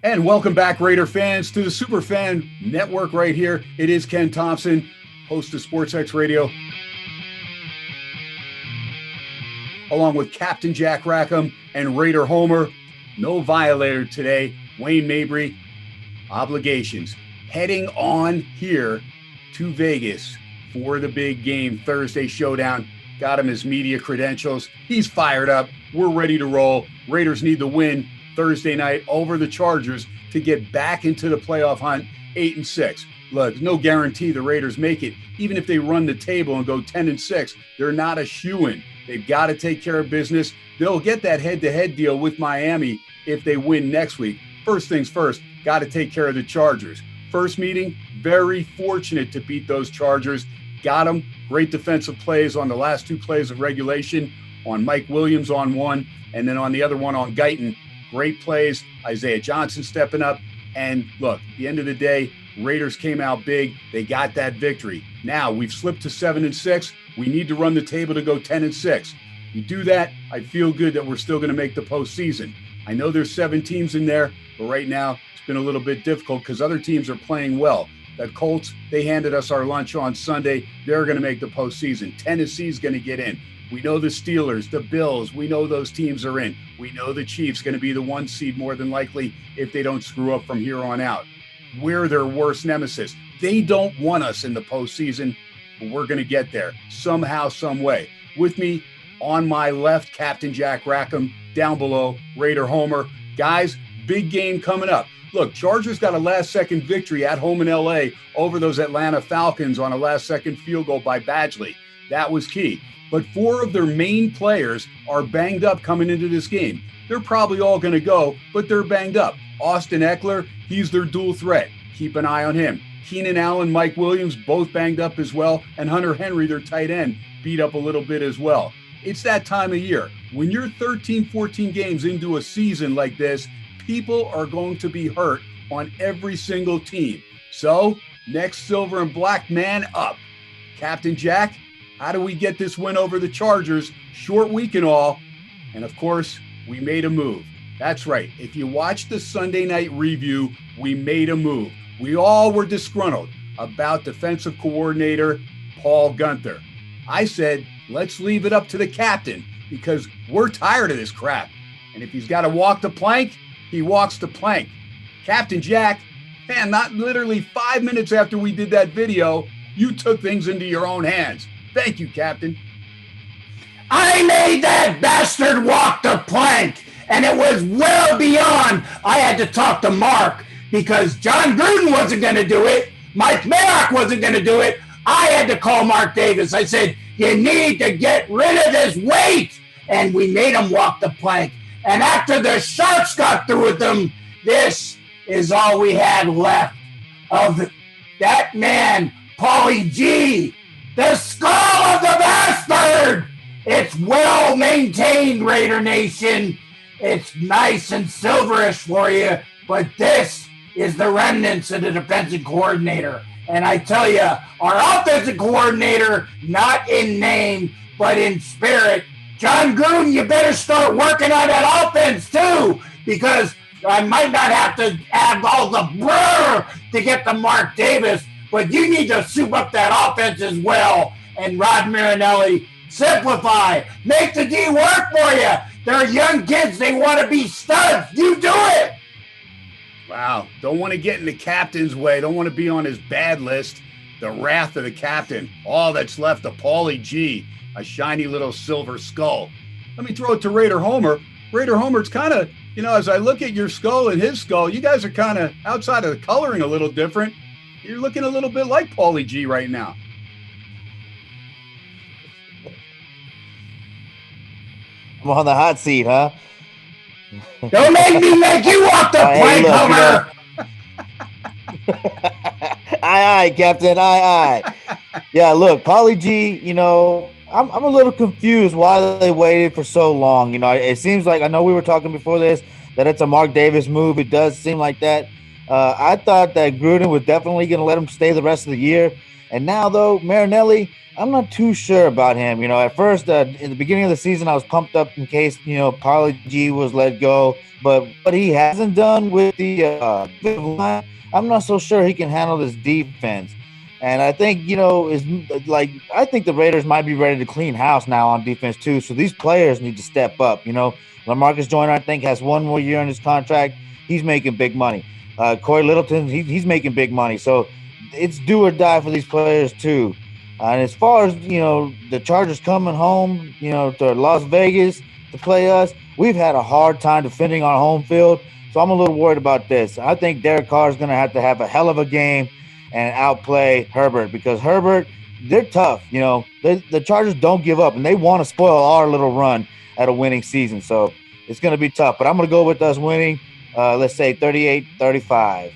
And welcome back, Raider fans, to the Superfan Network right here. It is Ken Thomson, host of SportsXradio, along with Captain.Jack.Rack.Em and Raider Homer. No violator today, Wayne Mabry. Obligations. Heading on here to Vegas for the big game, Thursday showdown. Got him his media credentials. He's fired up. We're ready to roll. Raiders need the win Thursday night over the Chargers to get back into the playoff hunt, 8-6. Look, no guarantee the Raiders make it. Even if they run the table and go 10-6, they're not a shoo-in. They've got to take care of business. They'll get that head-to-head deal with Miami if they win next week. First things first, got to take care of the Chargers. First meeting, very fortunate to beat those Chargers. Got them. Great defensive plays on the last two plays of regulation, on Mike Williams on one, and then on the other one on Guyton. Great plays. Isaiah Johnson stepping up. And look, at the end of the day, Raiders came out big. They got that victory. Now we've slipped to 7-6. We need to run the table to go 10-6. You do that, I feel good that we're still going to make the postseason. I know there's 7 teams in there, but right now it's been a little bit difficult because other teams are playing well. The Colts, they handed us our lunch on Sunday. They're going to make the postseason. Tennessee's going to get in. We know the Steelers, the Bills, we know those teams are in. We know the Chiefs going to be the 1 seed more than likely if they don't screw up from here on out. We're their worst nemesis. They don't want us in the postseason, but we're going to get there somehow, some way. With me on my left, Captain.Jack.Rack.Em, down below, Raider Homer. Guys, big game coming up. Look, Chargers got a last-second victory at home in L.A. over those Atlanta Falcons on a last-second field goal by Badgley. That was key. But 4 of their main players are banged up coming into this game. They're probably all going to go, but they're banged up. Austin Eckler, he's their dual threat. Keep an eye on him. Keenan Allen, Mike Williams, both banged up as well. And Hunter Henry, their tight end, beat up a little bit as well. It's that time of year. When you're 13, 14 games into a season like this, people are going to be hurt on every single team. So, next silver and black man up. Captain Jack, how do we get this win over the Chargers? Short week and all. And of course, we made a move. That's right. If you watch the Sunday night review, we made a move. We all were disgruntled about defensive coordinator Paul Guenther. I said, let's leave it up to the captain because we're tired of this crap. And if he's got to walk the plank, he walks the plank. Captain Jack, man, not literally 5 minutes after we did that video, you took things into your own hands. Thank you, Captain. I made that bastard walk the plank, and it was well beyond. I had to talk to Mark because John Gruden wasn't going to do it. Mike Mayock wasn't going to do it. I had to call Mark Davis. I said, you need to get rid of this weight. And we made him walk the plank. And after the Sharks got through with them, this is all we had left of that man, Paulie G, the skull of the bastard. It's well maintained, Raider Nation. It's nice and silverish for you, but this is the remnants of the defensive coordinator. And I tell you, our offensive coordinator, not in name, but in spirit, John Gruden, you better start working on that offense too, because I might not have to have all the brr to get to Mark Davis, but you need to soup up that offense as well. And Rod Marinelli, simplify. Make the D work for you. They're young kids. They want to be studs. You do it. Wow. Don't want to get in the captain's way. Don't want to be on his bad list. The wrath of the captain. All that's left of Paulie G, a shiny little silver skull. Let me throw it to Raider Homer. Raider Homer, it's kind of, as I look at your skull and his skull, you guys are kind of outside of the coloring a little different. You're looking a little bit like Paulie G right now. I'm on the hot seat, huh? Don't make me make you walk the plank, Homer. Aye, Captain. Aye. Yeah, look, Paulie G, I'm a little confused why they waited for so long. It seems like, I know we were talking before this, that it's a Mark Davis move. It does seem like that. I thought that Gruden was definitely going to let him stay the rest of the year. And now, though, Marinelli, I'm not too sure about him. At first, in the beginning of the season, I was pumped up in case, Paulie G was let go. But what he hasn't done with the line, I'm not so sure he can handle this defense. And I think, I think the Raiders might be ready to clean house now on defense, too. So these players need to step up. LaMarcus Joyner, I think, has one more year on his contract. He's making big money. Corey Littleton, he's making big money. So it's do or die for these players, too. And as far as, the Chargers coming home, to Las Vegas to play us, we've had a hard time defending our home field. So I'm a little worried about this. I think Derek Carr is going to have a hell of a game and outplay Herbert, because Herbert, they're tough. The Chargers don't give up, and they want to spoil our little run at a winning season. So it's going to be tough. But I'm going to go with us winning, let's say 38-35.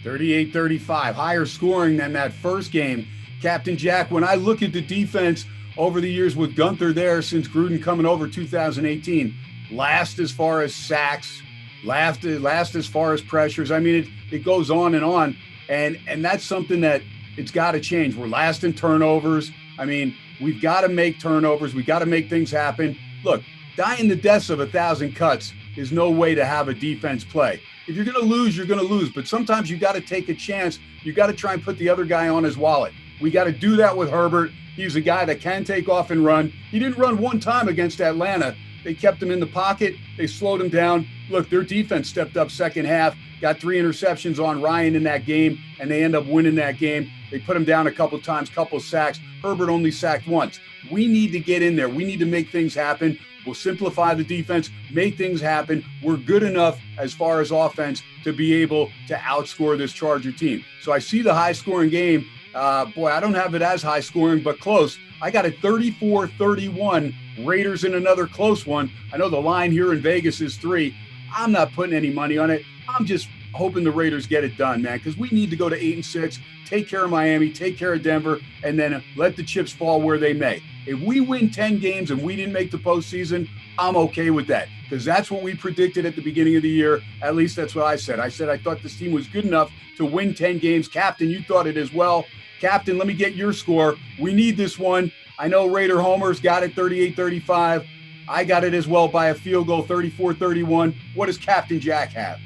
38-35, higher scoring than that first game. Captain Jack, when I look at the defense over the years with Guenther there since Gruden coming over 2018, last as far as sacks, last as far as pressures. I mean, it goes on and on. And that's something that it's got to change. We're last in turnovers. I mean, we've got to make turnovers. We've got to make things happen. Look, dying the deaths of 1,000 cuts is no way to have a defense play. If you're going to lose, you're going to lose. But sometimes you got to take a chance. You got to try and put the other guy on his wallet. We got to do that with Herbert. He's a guy that can take off and run. He didn't run one time against Atlanta. They kept him in the pocket. They slowed him down. Look, their defense stepped up second half, got 3 interceptions on Ryan in that game, and they end up winning that game. They put him down a couple times, couple sacks. Herbert only sacked once. We need to get in there. We need to make things happen. We'll simplify the defense, make things happen. We're good enough as far as offense to be able to outscore this Charger team. So I see the high-scoring game. Boy, I don't have it as high-scoring, but close. I got it 34-31. Raiders in another close one. I know the line here in Vegas is 3. I'm not putting any money on it. I'm just hoping the Raiders get it done, man, because we need to go to 8-6, take care of Miami, take care of Denver, and then let the chips fall where they may. If we win 10 games and we didn't make the postseason, I'm okay with that, because that's what we predicted at the beginning of the year. At least that's what I said. I said I thought this team was good enough to win 10 games. Captain, you thought it as well. Captain, let me get your score. We need this one. I know Raider Homer's got it 38-35. I got it as well by a field goal, 34-31. What does Captain Jack have?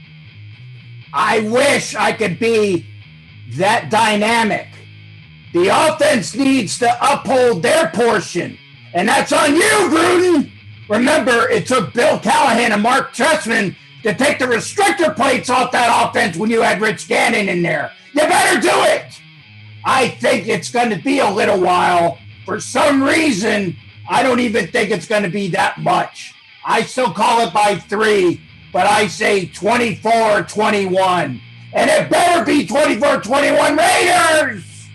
I wish I could be that dynamic. The offense needs to uphold their portion, and that's on you, Gruden. Remember, it took Bill Callahan and Mark Trestman to take the restrictor plates off that offense when you had Rich Gannon in there. You better do it. I think it's going to be a little while. For some reason, I don't even think it's going to be that much. I still call it by 3, but I say 24-21. And it better be 24-21 Raiders!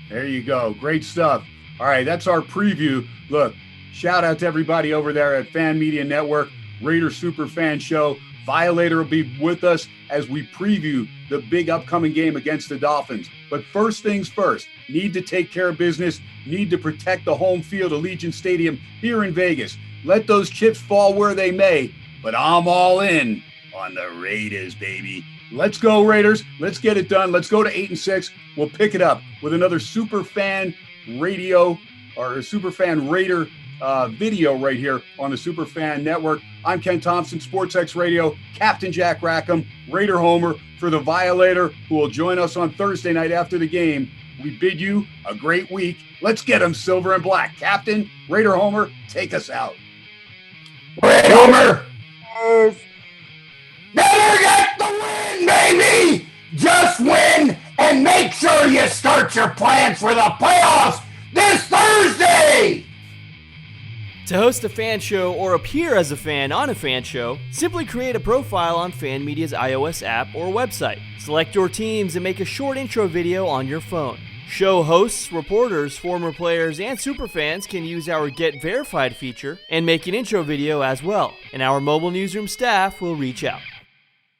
There you go. Great stuff. All right, that's our preview. Look, shout out to everybody over there at Fan Media Network, Raider Super Fan Show. Violator will be with us as we preview the big upcoming game against the Dolphins. But first things first, need to take care of business, need to protect the home field of Allegiant Stadium here in Vegas. Let those chips fall where they may, but I'm all in on the Raiders, baby. Let's go, Raiders. Let's get it done. Let's go to 8-6. We'll pick it up with another Super Fan Radio or a Super Fan Raider video right here on the Super Fan Network. I'm Ken Thomson, SportsXradio, Captain.Jack.Rack.Em, Raider Homer for the Violator, who will join us on Thursday night after the game. We bid you a great week. Let's get them silver and black. Captain, Raider Homer, take us out. Raider Homer! Better get the win, baby! Just win and make sure you start your plans for the playoffs this Thursday! To host a fan show or appear as a fan on a fan show, simply create a profile on Fan Media's iOS app or website. Select your teams and make a short intro video on your phone. Show hosts, reporters, former players, and superfans can use our Get Verified feature and make an intro video as well, and our mobile newsroom staff will reach out.